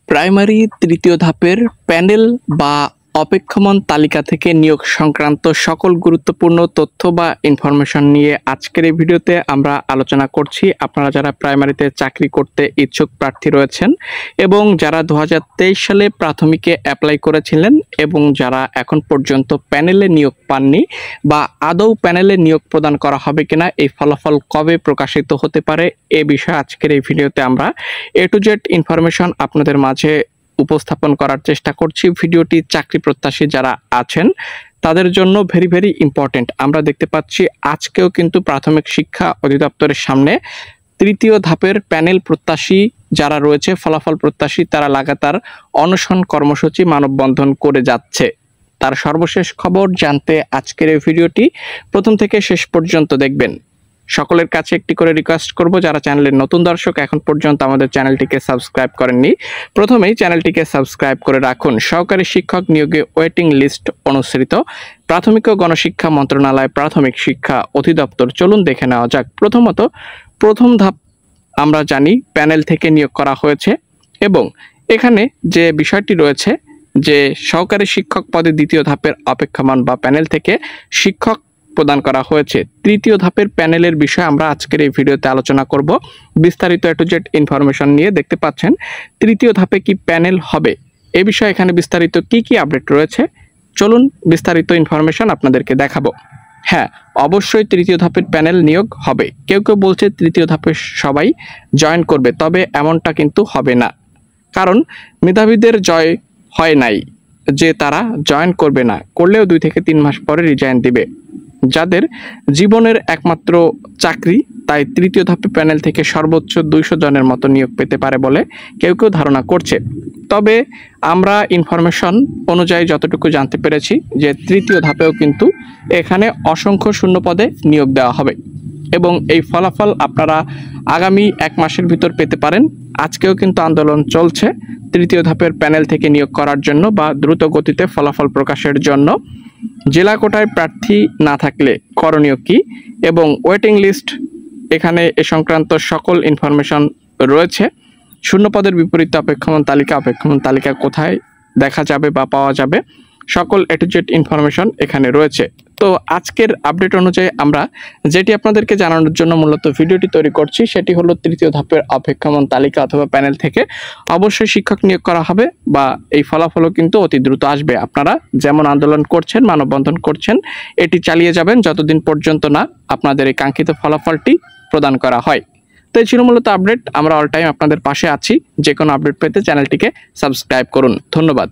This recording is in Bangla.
প্রাইমারি তৃতীয় ধাপের প্যানেল বা অপেক্ষমান তালিকা থেকে নিয়োগ সংক্রান্ত সকল গুরুত্বপূর্ণ তথ্য বা ইনফরমেশন নিয়ে আজকের এই ভিডিওতে আমরা আলোচনা করছি। আপনারা যারা প্রাইমারিতে চাকরি করতে ইচ্ছুক প্রার্থী রয়েছেন এবং যারা 2023 সালে প্রাথমিকে অ্যাপ্লাই করেছিলেন এবং যারা এখন পর্যন্ত প্যানেলে নিয়োগ পাননি বা আদৌ প্যানেলে নিয়োগ প্রদান করা হবে কিনা, এই ফলাফল কবে প্রকাশিত হতে পারে, এ বিষয়ে আজকের এই ভিডিওতে আমরা A to Z ইনফরমেশন আপনাদের মাঝে উপস্থাপন করার চেষ্টা করছি। ভিডিওটি চাকরি প্রত্যাশী যারা আছেন তাদের জন্য ভেরি ইম্পর্টেন্ট। আমরা দেখতে পাচ্ছি আজকেও কিন্তু প্রাথমিক শিক্ষা অধিদপ্তরের সামনে তৃতীয় ধাপের প্যানেল প্রত্যাশী যারা রয়েছে, ফলাফল প্রত্যাশী, তারা লাগাতার অনশন কর্মসূচি মানববন্ধন করে যাচ্ছে। তার সর্বশেষ খবর জানতে আজকের এই ভিডিওটি প্রথম থেকে শেষ পর্যন্ত দেখবেন। সকলের কাছে একটি করে রিকোয়েস্ট করব, যারা চ্যানেলের নতুন দর্শক এখন পর্যন্ত আমাদের চ্যানেলটিকে সাবস্ক্রাইব করেননি, প্রথমেই চ্যানেলটিকে সাবস্ক্রাইব করে রাখুন। সহকারী শিক্ষক নিয়োগে ওয়েটিং লিস্ট অনুসৃত প্রাথমিক ও গণশিক্ষা মন্ত্রণালয় প্রাথমিক শিক্ষা অধিদপ্তর। চলুন দেখে নেওয়া যাক। প্রথমত প্রথম ধাপ আমরা জানি প্যানেল থেকে নিয়োগ করা হয়েছে এবং এখানে যে বিষয়টি রয়েছে যে সহকারী শিক্ষক পদে দ্বিতীয় ধাপের অপেক্ষমান বা প্যানেল থেকে শিক্ষক প্রদান করা হয়েছে। তৃতীয় ধাপের প্যানেলের বিষয়ে আমরা আজকের এই ভিডিওতে আলোচনা করব বিস্তারিত A to Z ইনফরমেশন নিয়ে। দেখতে পাচ্ছেন তৃতীয় ধাপে কি প্যানেল হবে এ বিষয়ে এখানে বিস্তারিত কি আপডেট রয়েছে, চলুন বিস্তারিত ইনফরমেশন আপনাদেরকে দেখাবো। হ্যাঁ, অবশ্যই তৃতীয় ধাপের প্যানেল নিয়োগ হবে। কেউ বলছে তৃতীয় ধাপে সবাই জয়েন করবে, তবে এমনটা কিন্তু হবে না। কারণ মেধাবীদের জয় হয় নাই যে তারা জয়েন করবে না, করলেও 2 থেকে 3 মাস পরে রিজাইন দিবে। যাদের জীবনের একমাত্র চাকরি, তাই তৃতীয় ধাপে প্যানেল থেকে সর্বোচ্চ 200 জনের মতো নিয়োগ পেতে পারে বলে কেউ ধারণা করছে। তবে আমরা ইনফরমেশন অনুযায়ী যতটুকু জানতে পেরেছি যে তৃতীয় ধাপেও কিন্তু এখানে অসংখ্য শূন্য পদে নিয়োগ দেওয়া হবে এবং এই ফলাফল আপনারা আগামী 1 মাসের ভিতর পেতে পারেন। আজকেও কিন্তু আন্দোলন চলছে তৃতীয় ধাপের প্যানেল থেকে নিয়োগ করার জন্য বা দ্রুত গতিতে ফলাফল প্রকাশের জন্য। জেলা কোটায় প্রার্থী না থাকলে করণীয় কি এবং ওয়েটিং লিস্ট, এখানে এ সংক্রান্ত সকল ইনফরমেশন রয়েছে। শূন্য পদের বিপরীতে অপেক্ষমান তালিকা কোথায় দেখা যাবে বা পাওয়া যাবে, সকল A to Z ইনফরমেশন এখানে রয়েছে। তো আজকের আপডেট অনুযায়ী আমরা যেটি আপনাদেরকে জানানোর জন্য মূলত ভিডিওটি তৈরি করছি সেটি হলো তৃতীয় ধাপের অপেক্ষমান তালিকা অথবা প্যানেল থেকে অবশ্যই শিক্ষক নিয়োগ করা হবে বা এই ফলাফলও কিন্তু অতি দ্রুত আসবে। আপনারা যেমন আন্দোলন করছেন, মানববন্ধন করছেন, এটি চালিয়ে যাবেন যতদিন পর্যন্ত না আপনাদের এই কাঙ্ক্ষিত ফলাফলটি প্রদান করা হয়। তো এই ছিল মূলত আপডেট। আমরা অল টাইম আপনাদের পাশে আছি। যে কোনো আপডেট পেতে চ্যানেলটিকে সাবস্ক্রাইব করুন। ধন্যবাদ।